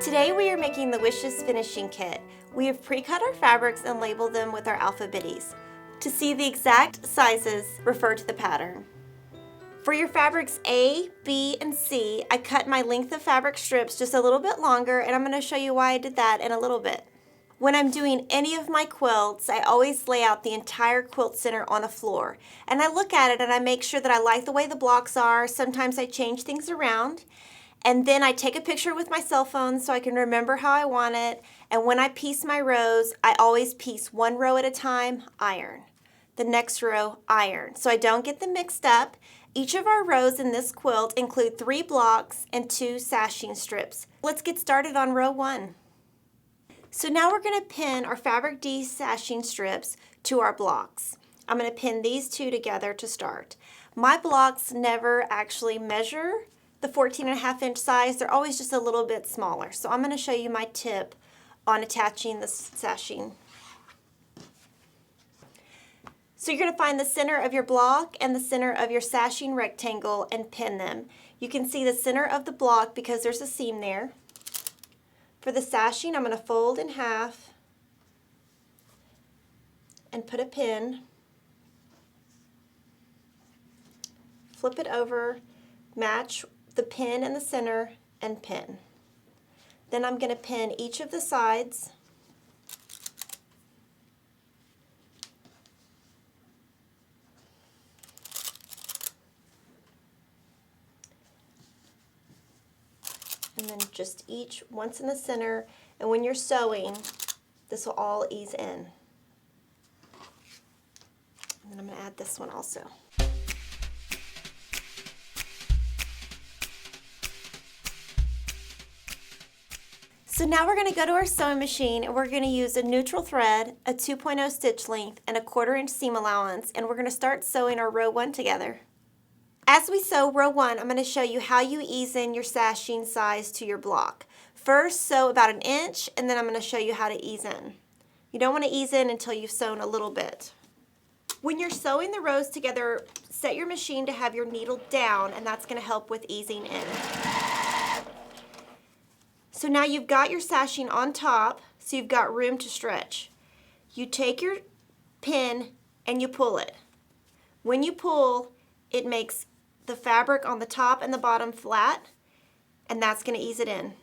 Today we are making the Wishes finishing kit. We have pre-cut our fabrics and labeled them with our alphabetties. To see the exact sizes, refer to the pattern. For your fabrics A, B, and C, I cut my length of fabric strips just a little bit longer, and I'm going to show you why I did that in a little bit. When I'm doing any of my quilts, I always lay out the entire quilt center on a floor. And I look at it and I make sure that I like the way the blocks are. Sometimes I change things around. And then I take a picture with my cell phone so I can remember how I want it. And when I piece my rows, I always piece one row at a time, iron. The next row, iron. So I don't get them mixed up. Each of our rows in this quilt include 3 blocks and 2 sashing strips. Let's get started on row 1. So now we're going to pin our fabric D sashing strips to our blocks. I'm going to pin these 2 together to start. My blocks never actually measure the 14.5-inch size. They're always just a little bit smaller. So I'm going to show you my tip on attaching the sashing. So you're going to find the center of your block and the center of your sashing rectangle and pin them. You can see the center of the block because there's a seam there. For the sashing, I'm going to fold in half and put a pin. Flip it over, match the pin in the center, and pin. Then I'm going to pin each of the sides. And then just each once in the center, and when you're sewing, this will all ease in. And then I'm going to add this one also. So now we're going to go to our sewing machine and we're going to use a neutral thread, a 2.0 stitch length, and a 1/4 inch seam allowance, and we're going to start sewing our row 1 together. As we sew row 1, I'm going to show you how you ease in your sashing size to your block. First, sew about 1 inch, and then I'm going to show you how to ease in. You don't want to ease in until you've sewn a little bit. When you're sewing the rows together, set your machine to have your needle down, and that's going to help with easing in. So now you've got your sashing on top, so you've got room to stretch. You take your pin and you pull it. When you pull, it makes the fabric on the top and the bottom flat, and that's going to ease it in.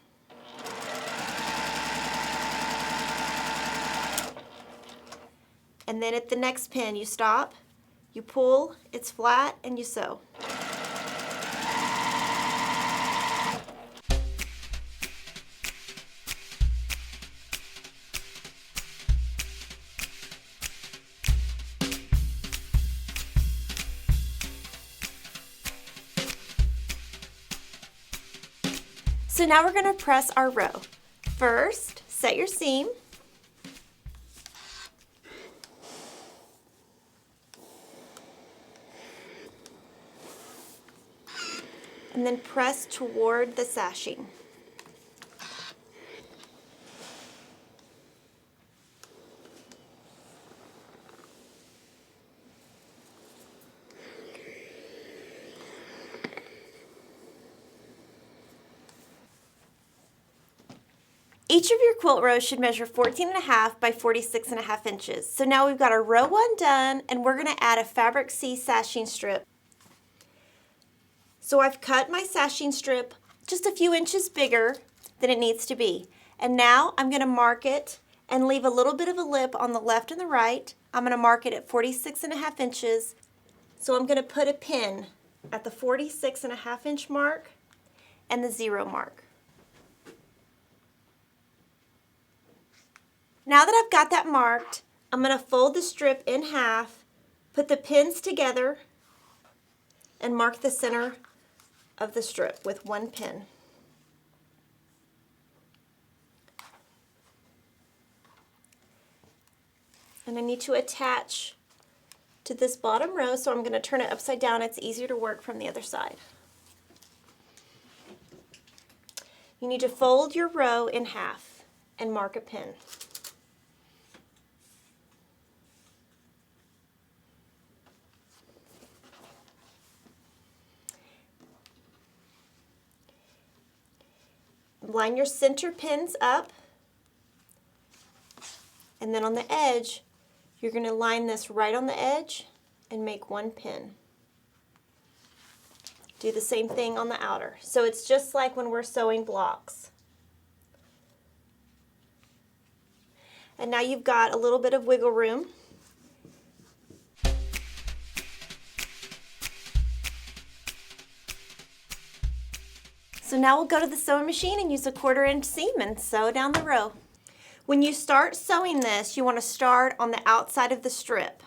And then at the next pin, you stop, you pull, it's flat, and you sew. So now we're going to press our row. First, set your seam. And then press toward the sashing. Each of your quilt rows should measure 14.5 by 46.5 inches. So now we've got our row 1 done, and we're going to add a fabric C sashing strip. So I've cut my sashing strip just a few inches bigger than it needs to be. And now I'm going to mark it and leave a little bit of a lip on the left and the right. I'm going to mark it at 46.5 inches. So I'm going to put a pin at the 46.5 inch mark and the 0 mark. Now that I've got that marked, I'm going to fold the strip in half, put the pins together, and mark the center of the strip with 1 pin. And I need to attach to this bottom row, so I'm going to turn it upside down. It's easier to work from the other side. You need to fold your row in half and mark a pin. line your center pins up, and then on the edge, you're going to line this right on the edge and make one pin. Do the same thing on the outer. So it's just like when we're sewing blocks. And now you've got a little bit of wiggle room. So now we'll go to the sewing machine and use a 1/4" seam and sew down the row. When you start sewing this, you want to start on the outside of the strip.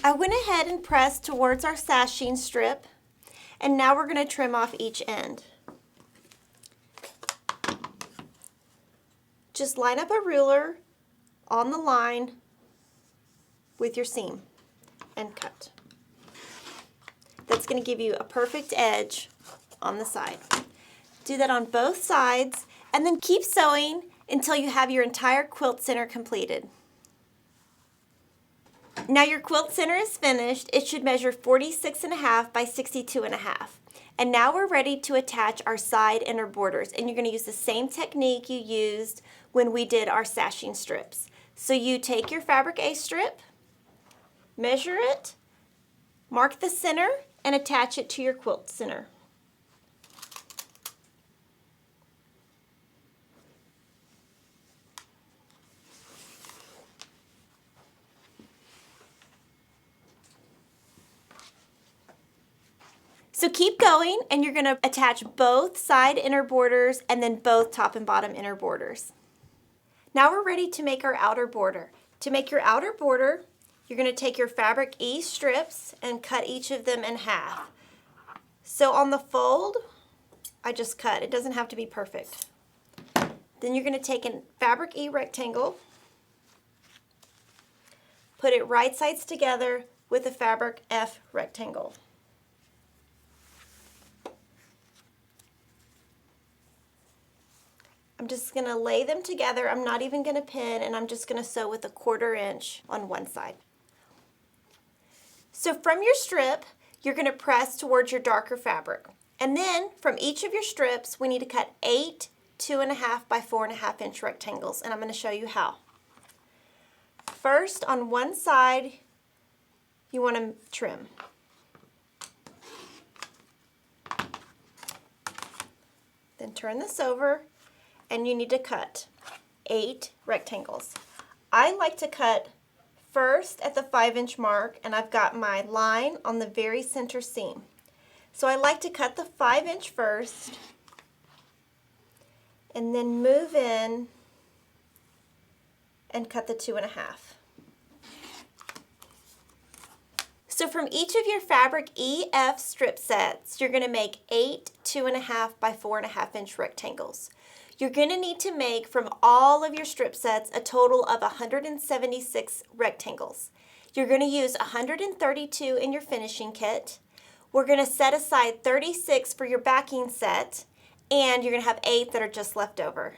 I went ahead and pressed towards our sashing strip, and now we're going to trim off each end. Just line up a ruler on the line with your seam and cut. That's going to give you a perfect edge on the side. Do that on both sides, and then keep sewing until you have your entire quilt center completed. Now your quilt center is finished. It should measure 46.5 by 62.5. And now we're ready to attach our side inner borders, and you're going to use the same technique you used when we did our sashing strips. So you take your fabric A strip, measure it, mark the center, and attach it to your quilt center. So keep going, and you're going to attach both side inner borders and then both top and bottom inner borders. Now we're ready to make our outer border. To make your outer border, you're going to take your fabric E strips and cut each of them in half. So on the fold, I just cut. It doesn't have to be perfect. Then you're going to take a fabric E rectangle, put it right sides together with a fabric F rectangle. I'm just going to lay them together. I'm not even going to pin, and I'm just going to sew with a 1/4" on one side. So from your strip, you're going to press towards your darker fabric. And then from each of your strips, we need to cut 8 2.5 by 4.5" rectangles, and I'm going to show you how. First, on one side, you want to trim. Then turn this over, and you need to cut 8 rectangles. I like to cut first at the 5" mark, and I've got my line on the very center seam. So I like to cut the 5" first, and then move in and cut the 2.5. So from each of your fabric EF strip sets, you're going to make 8 2.5 by 4.5" rectangles. You're going to need to make from all of your strip sets a total of 176 rectangles. You're going to use 132 in your finishing kit. We're going to set aside 36 for your backing set, and you're going to have 8 that are just left over.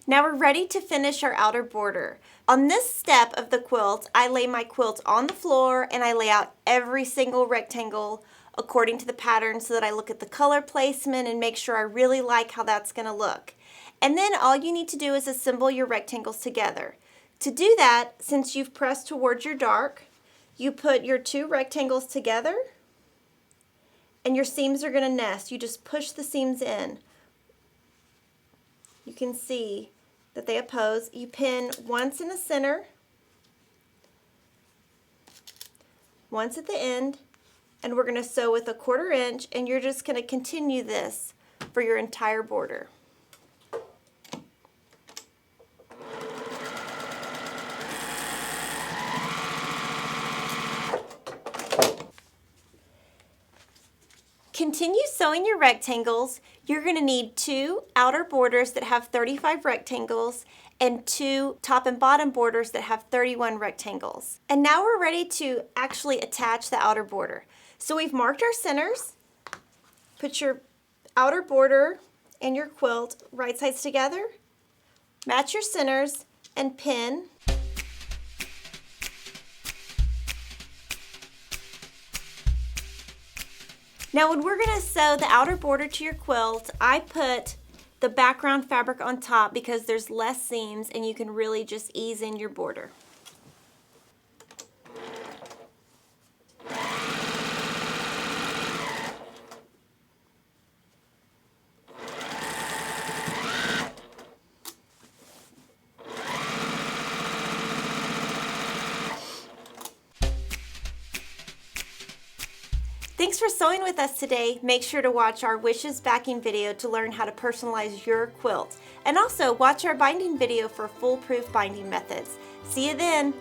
Now we're ready to finish our outer border. On this step of the quilt, I lay my quilt on the floor and I lay out every single rectangle according to the pattern so that I look at the color placement and make sure I really like how that's going to look. And then all you need to do is assemble your rectangles together. To do that, since you've pressed towards your dark, you put your 2 rectangles together and your seams are going to nest. You just push the seams in. You can see that they oppose. You pin once in the center, once at the end, and we're going to sew with a 1/4", and you're just going to continue this for your entire border. continue sewing your rectangles, you're going to need 2 outer borders that have 35 rectangles and 2 top and bottom borders that have 31 rectangles. And now we're ready to actually attach the outer border. So we've marked our centers. Put your outer border and your quilt right sides together. Match your centers and pin. Now when we're going to sew the outer border to your quilt, I put the background fabric on top because there's less seams and you can really just ease in your border. Thanks for sewing with us today. Make sure to watch our Wishes backing video to learn how to personalize your quilt. And also watch our binding video for foolproof binding methods. See you then.